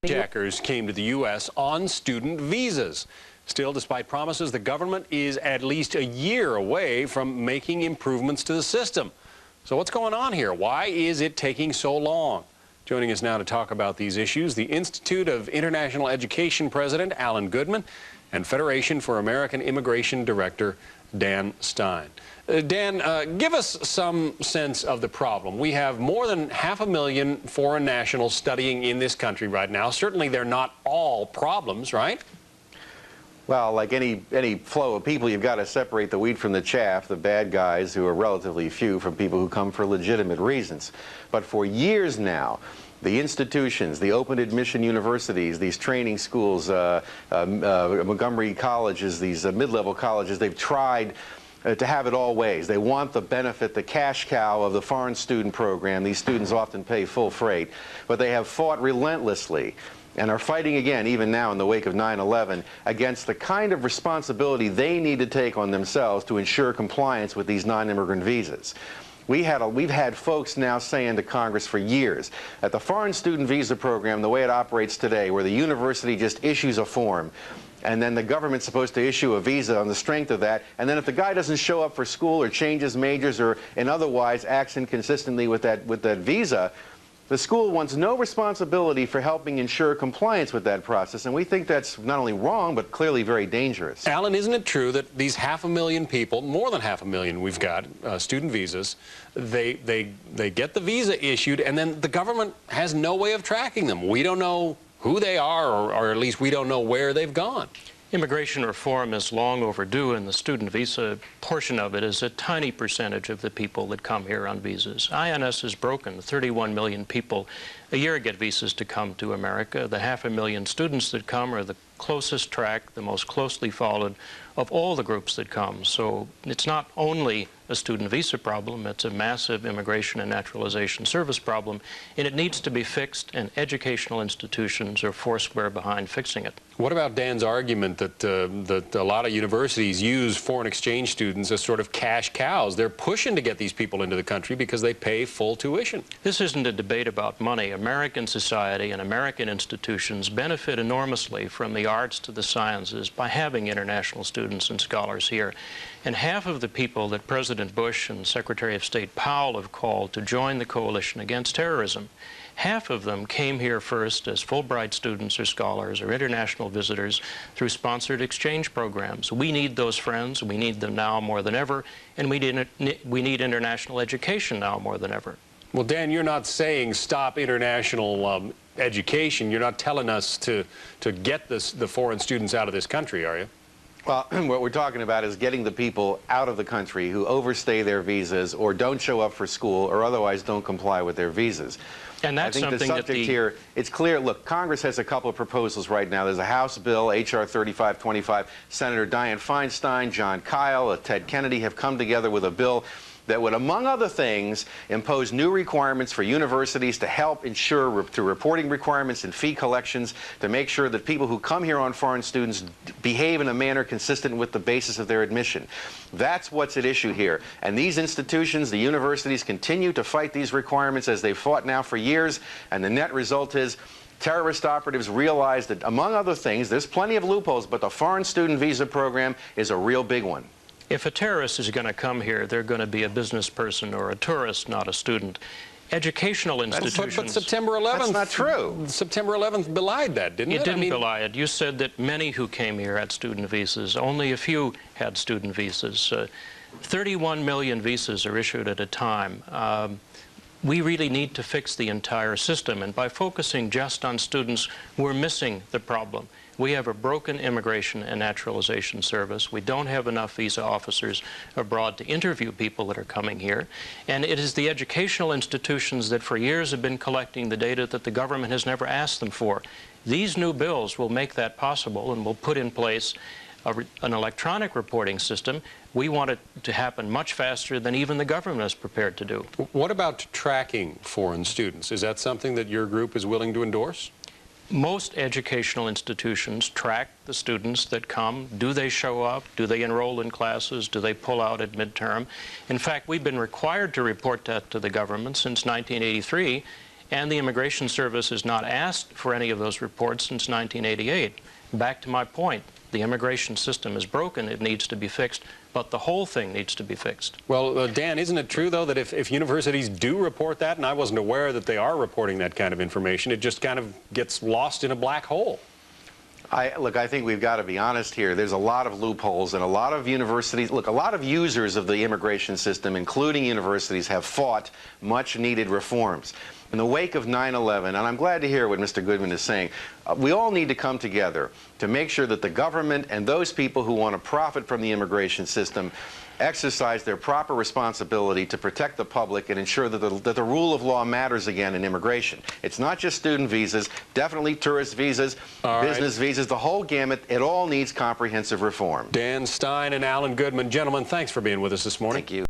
Hijackers came to the U.S. on student visas. Still, despite promises, the government is at least a year away from making improvements to the system. So what's going on here? Why is it taking so long? Joining us now to talk about these issues, the Institute of International Education President Alan Goodman and Federation for American Immigration Director Dan Stein. Dan, give us some sense of the problem. We have more than 500,000 foreign nationals studying in this country right now. Certainly they're not all problems, right? Well, like any flow of people, you've got to separate the wheat from the chaff, the bad guys, who are relatively few, from people who come for legitimate reasons. But for years now, the institutions, the open admission universities, these training schools, Montgomery colleges, these mid-level colleges, they've tried to have it all ways. They want the benefit, the cash cow of the foreign student program. These students often pay full freight, but they have fought relentlessly and are fighting again, even now in the wake of 9/11, against the kind of responsibility they need to take on themselves to ensure compliance with these non-immigrant visas. We've had folks now saying to Congress for years that the foreign student visa program, the way it operates today, where the university just issues a form, and then the government's supposed to issue a visa on the strength of that, and then if the guy doesn't show up for school or changes majors or and otherwise acts inconsistently with that visa, the school wants no responsibility for helping ensure compliance with that process, and we think that's not only wrong, but clearly very dangerous. Alan, isn't it true that these 500,000 people, more than 500,000 we've got, student visas, they get the visa issued, and then the government has no way of tracking them? We don't know who they are, or at least we don't know where they've gone. Immigration reform is long overdue, and the student visa portion of it is a tiny percentage of the people that come here on visas. INS is broken. 31 million people a year get visas to come to America. The 500,000 students that come are the closest tracked, the most closely followed of all the groups that come. So it's not only a student visa problem, it's a massive immigration and naturalization service problem, and it needs to be fixed, and educational institutions are foursquare behind fixing it. What about Dan's argument that a lot of universities use foreign exchange students as sort of cash cows? They're pushing to get these people into the country because they pay full tuition. This isn't a debate about money. American society and American institutions benefit enormously from the arts to the sciences by having international students and scholars here. And half of the people that President Bush and Secretary of State Powell have called to join the coalition against terrorism, half of them came here first as Fulbright students or scholars or international visitors through sponsored exchange programs. We need those friends. We need them now more than ever, and we need international education now more than ever. Well, Dan, you're not saying stop international education. You're not telling us to get the foreign students out of this country, are you? Well, what we're talking about is getting the people out of the country who overstay their visas or don't show up for school or otherwise don't comply with their visas. And that's I think something the subject here, it's clear. Look, Congress has a couple of proposals right now. There's a House bill, H.R. 3525. Senator Dianne Feinstein, John Kyle, Ted Kennedy have come together with a bill that would, among other things, impose new requirements for universities to help ensure through reporting requirements and fee collections to make sure that people who come here on foreign students behave in a manner consistent with the basis of their admission. That's what's at issue here. And these institutions, the universities, continue to fight these requirements as they've fought now for years, and the net result is terrorist operatives realize that, among other things, there's plenty of loopholes, but the foreign student visa program is a real big one. If a terrorist is going to come here, they're going to be a business person or a tourist, not a student. Educational institutions... But September 11th... That's not true. September 11th belied that, didn't it? It didn't belie it. You said that many who came here had student visas. Only a few had student visas. 31 million visas are issued at a time. We really need to fix the entire system, and by focusing just on students, we're missing the problem. We have a broken immigration and naturalization service. We don't have enough visa officers abroad to interview people that are coming here. And it is the educational institutions that for years have been collecting the data that the government has never asked them for. These new bills will make that possible and will put in place an electronic reporting system. We want it to happen much faster than even the government is prepared to do. What about tracking foreign students? Is that something that your group is willing to endorse? Most educational institutions track the students that come. Do they show up? Do they enroll in classes? Do they pull out at midterm? In fact, we've been required to report that to the government since 1983, And the Immigration Service has not asked for any of those reports since 1988. Back to my point, the immigration system is broken, it needs to be fixed, but the whole thing needs to be fixed. Well, Dan, isn't it true, though, that if universities do report that, and I wasn't aware that they are reporting that kind of information, it just kind of gets lost in a black hole? Look, I think we've got to be honest here. There's a lot of loopholes, and a lot of universities, look, a lot of users of the immigration system, including universities, have fought much-needed reforms. In the wake of 9/11, and I'm glad to hear what Mr. Goodman is saying, we all need to come together to make sure that the government and those people who want to profit from the immigration system exercise their proper responsibility to protect the public and ensure that the rule of law matters again in immigration. It's not just student visas, definitely tourist visas, business visas, the whole gamut. It all needs comprehensive reform. Dan Stein and Alan Goodman, gentlemen, thanks for being with us this morning. Thank you.